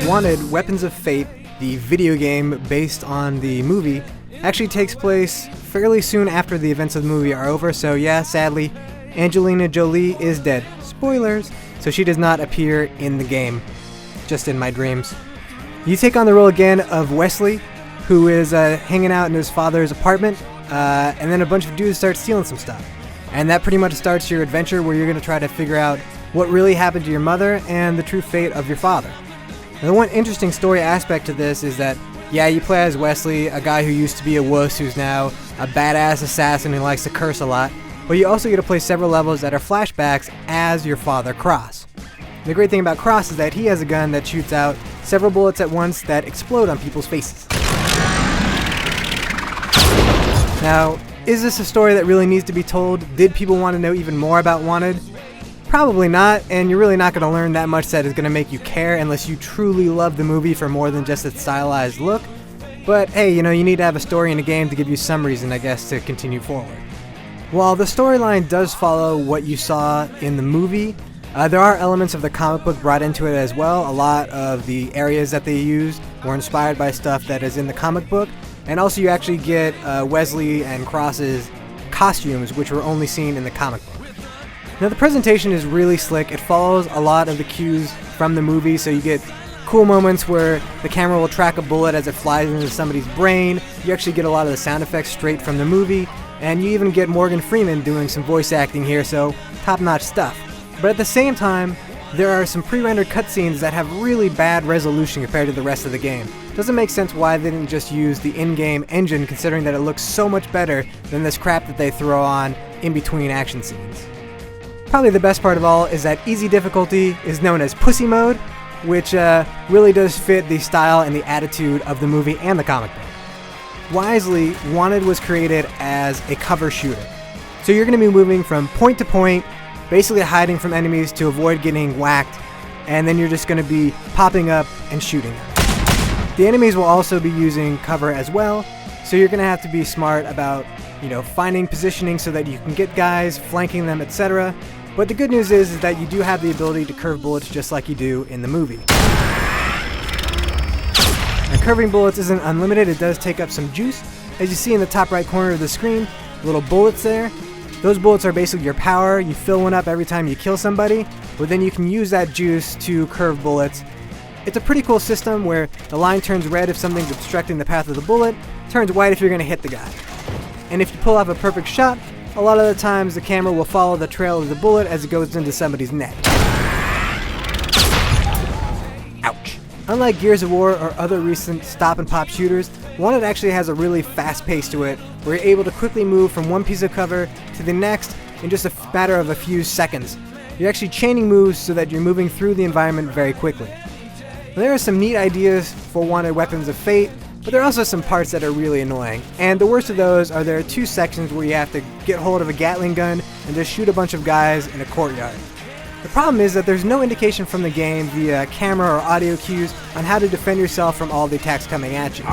Wanted, Weapons of Fate, the video game based on the movie, actually takes place fairly soon after the events of the movie are over, so yeah, sadly, Angelina Jolie is dead. Spoilers! So she does not appear in the game, just in my dreams. You take on the role again of Wesley, who is hanging out in his father's apartment, and then a bunch of dudes start stealing some stuff. And that pretty much starts your adventure where you're going to try to figure out what really happened to your mother and the true fate of your father. Now, the one interesting story aspect to this is that, yeah, you play as Wesley, a guy who used to be a wuss who's now a badass assassin who likes to curse a lot, but you also get to play several levels that are flashbacks as your father, Cross. The great thing about Cross is that he has a gun that shoots out several bullets at once that explode on people's faces. Now, is this a story that really needs to be told? Did people want to know even more about Wanted? Probably not, and you're really not going to learn that much that is going to make you care unless you truly love the movie for more than just its stylized look. But hey, you need to have a story in a game to give you some reason, I guess, to continue forward. While the storyline does follow what you saw in the movie, there are elements of the comic book brought into it as well. A lot of the areas that they used were inspired by stuff that is in the comic book, and also you actually get Wesley and Cross's costumes, which were only seen in the comic book. Now, the presentation is really slick. It follows a lot of the cues from the movie, so you get cool moments where the camera will track a bullet as it flies into somebody's brain. You actually get a lot of the sound effects straight from the movie, and you even get Morgan Freeman doing some voice acting here, so top-notch stuff. But at the same time, there are some pre-rendered cutscenes that have really bad resolution compared to the rest of the game. Doesn't make sense why they didn't just use the in-game engine, considering that it looks so much better than this crap that they throw on in between action scenes. Probably the best part of all is that easy difficulty is known as Pussy Mode, which really does fit the style and the attitude of the movie and the comic book. Wisely, Wanted was created as a cover shooter. So you're going to be moving from point to point, basically hiding from enemies to avoid getting whacked, and then you're just going to be popping up and shooting them. The enemies will also be using cover as well, so you're going to have to be smart about, finding positioning so that you can get guys, flanking them, etc. But the good news is that you do have the ability to curve bullets just like you do in the movie. Now, curving bullets isn't unlimited, it does take up some juice. As you see in the top right corner of the screen, little bullets there. Those bullets are basically your power. You fill one up every time you kill somebody, but then you can use that juice to curve bullets. It's a pretty cool system where the line turns red if something's obstructing the path of the bullet, turns white if you're going to hit the guy. And if you pull off a perfect shot, a lot of the times the camera will follow the trail of the bullet as it goes into somebody's neck. Ouch. Unlike Gears of War or other recent stop-and-pop shooters, Wanted actually has a really fast pace to it, where you're able to quickly move from one piece of cover to the next in just a matter of a few seconds. You're actually chaining moves so that you're moving through the environment very quickly. Now, there are some neat ideas for Wanted Weapons of Fate, but there are also some parts that are really annoying. And the worst of those are there are two sections where you have to get hold of a Gatling gun and just shoot a bunch of guys in a courtyard. The problem is that there's no indication from the game via camera or audio cues on how to defend yourself from all the attacks coming at you.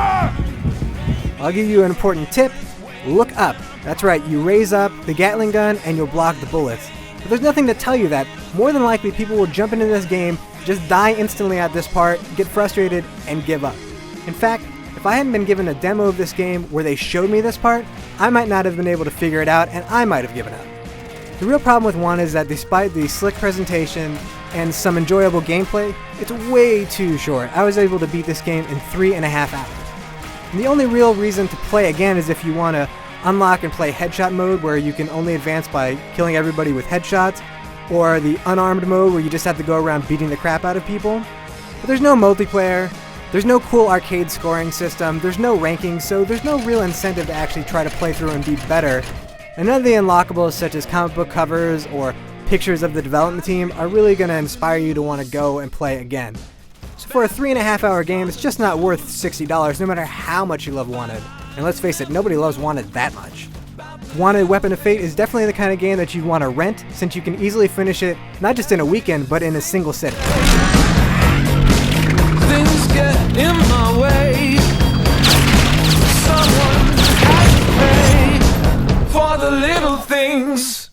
I'll give you an important tip. Look up. That's right, you raise up the Gatling gun and you'll block the bullets. But there's nothing to tell you that. More than likely, people will jump into this game, just die instantly at this part, get frustrated, and give up. In fact, if I hadn't been given a demo of this game where they showed me this part, I might not have been able to figure it out, and I might have given up. The real problem with One is that despite the slick presentation and some enjoyable gameplay, it's way too short. I was able to beat this game in 3.5 hours. And the only real reason to play again is if you want to unlock and play headshot mode, where you can only advance by killing everybody with headshots, or the unarmed mode where you just have to go around beating the crap out of people. But there's no multiplayer, there's no cool arcade scoring system, there's no ranking, so there's no real incentive to actually try to play through and be better. And none of the unlockables such as comic book covers or pictures of the development team are really going to inspire you to want to go and play again. So for a 3.5 hour game, it's just not worth $60 no matter how much you love Wanted. And let's face it, nobody loves Wanted that much. Wanted Weapon of Fate is definitely the kind of game that you'd want to rent, since you can easily finish it not just in a weekend, but in a single sitting. Things get in my way. Someone has to pay for the little things.